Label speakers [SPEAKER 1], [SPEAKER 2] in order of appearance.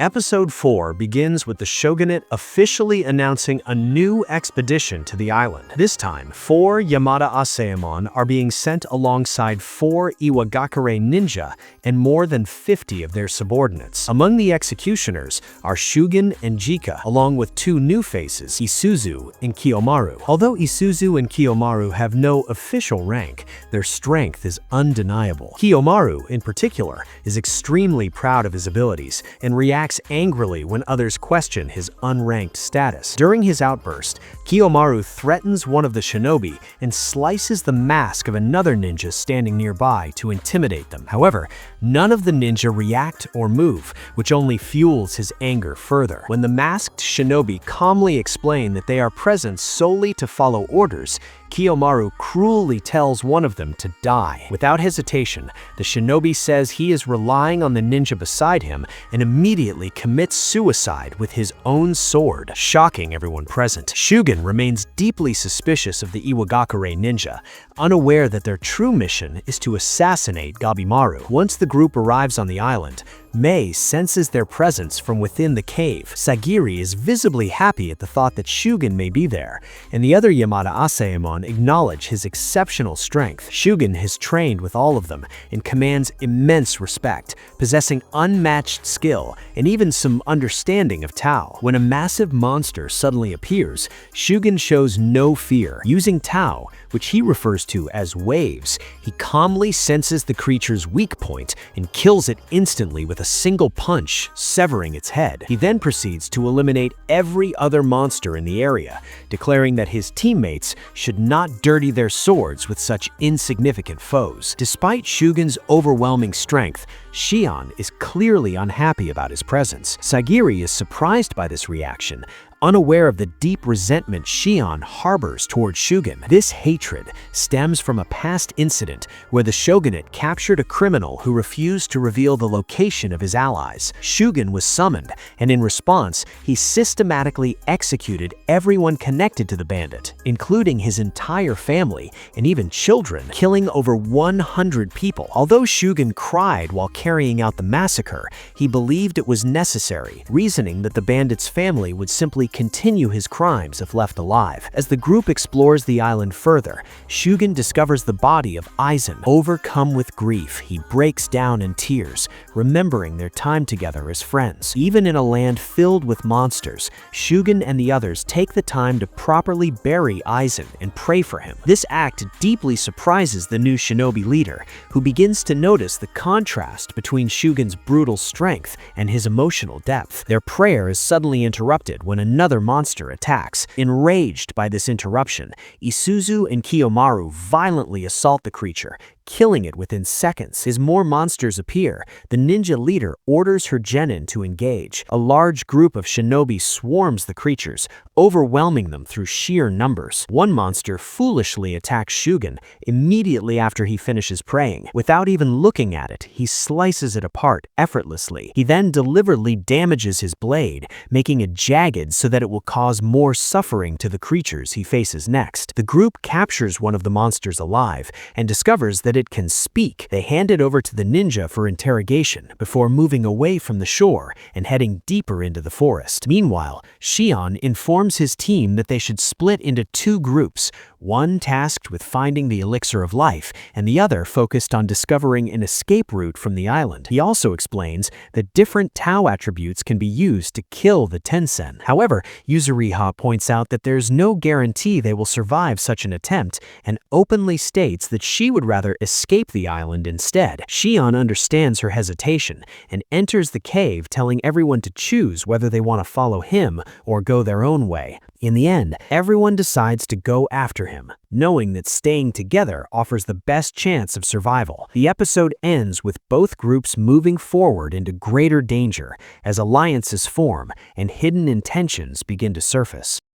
[SPEAKER 1] Episode 4 begins with the shogunate officially announcing a new expedition to the island. This time, 4 Yamada Asaemon are being sent alongside 4 Iwagakure ninja and more than 50 of their subordinates. Among the executioners are Shugen and Jika, along with 2 new faces, Isuzu and Kiyomaru. Although Isuzu and Kiyomaru have no official rank, their strength is undeniable. Kiyomaru, in particular, is extremely proud of his abilities and reacts angrily when others question his unranked status. During his outburst, Kiyomaru threatens one of the shinobi and slices the mask of another ninja standing nearby to intimidate them. However, none of the ninja react or move, which only fuels his anger further. When the masked shinobi calmly explain that they are present solely to follow orders, Kiyomaru cruelly tells one of them to die. Without hesitation, the shinobi says he is relying on the ninja beside him and immediately commits suicide with his own sword, shocking everyone present. Shugen remains deeply suspicious of the Iwagakure ninja, unaware that their true mission is to assassinate Gabimaru. Once the group arrives on the island, Mei senses their presence from within the cave. Sagiri is visibly happy at the thought that Shugen may be there, and the other Yamada Asaemon acknowledge his exceptional strength. Shugen has trained with all of them and commands immense respect, possessing unmatched skill and even some understanding of Tao. When a massive monster suddenly appears, Shugen shows no fear. Using Tao, which he refers to as waves, he calmly senses the creature's weak point and kills it instantly with a single punch, severing its head. He then proceeds to eliminate every other monster in the area, declaring that his teammates should not dirty their swords with such insignificant foes. Despite Shugen's overwhelming strength, Shion is clearly unhappy about his presence. Sagiri is surprised by this reaction, unaware of the deep resentment Shion harbors towards Shugen. This hatred stems from a past incident where the shogunate captured a criminal who refused to reveal the location of his allies. Shugen was summoned, and in response, he systematically executed everyone connected to the bandit, including his entire family and even children, killing over 100 people. Although Shugen cried while carrying out the massacre, he believed it was necessary, reasoning that the bandit's family would simply continue his crimes if left alive. As the group explores the island further, Shugen discovers the body of Aizen. Overcome with grief, he breaks down in tears, remembering their time together as friends. Even in a land filled with monsters, Shugen and the others take the time to properly bury Aizen and pray for him. This act deeply surprises the new shinobi leader, who begins to notice the contrast between Shugen's brutal strength and his emotional depth. Their prayer is suddenly interrupted when another monster attacks. Enraged by this interruption, Isuzu and Kiyomaru violently assault the creature, killing it within seconds. As more monsters appear, the ninja leader orders her genin to engage. A large group of shinobi swarms the creatures, overwhelming them through sheer numbers. One monster foolishly attacks Shugen immediately after he finishes praying. Without even looking at it, he slices it apart effortlessly. He then deliberately damages his blade, making it jagged so that it will cause more suffering to the creatures he faces next. The group captures one of the monsters alive and discovers that it can speak. They hand it over to the ninja for interrogation before moving away from the shore and heading deeper into the forest. Meanwhile, Shion informs his team that they should split into 2 groups, one tasked with finding the Elixir of Life and the other focused on discovering an escape route from the island. He also explains that different Tao attributes can be used to kill the Tensen. However, Yuzuriha points out that there's no guarantee they will survive such an attempt and openly states that she would rather escape the island instead. Shion understands her hesitation and enters the cave, telling everyone to choose whether they want to follow him or go their own way. In the end, everyone decides to go after him, knowing that staying together offers the best chance of survival. The episode ends with both groups moving forward into greater danger as alliances form and hidden intentions begin to surface.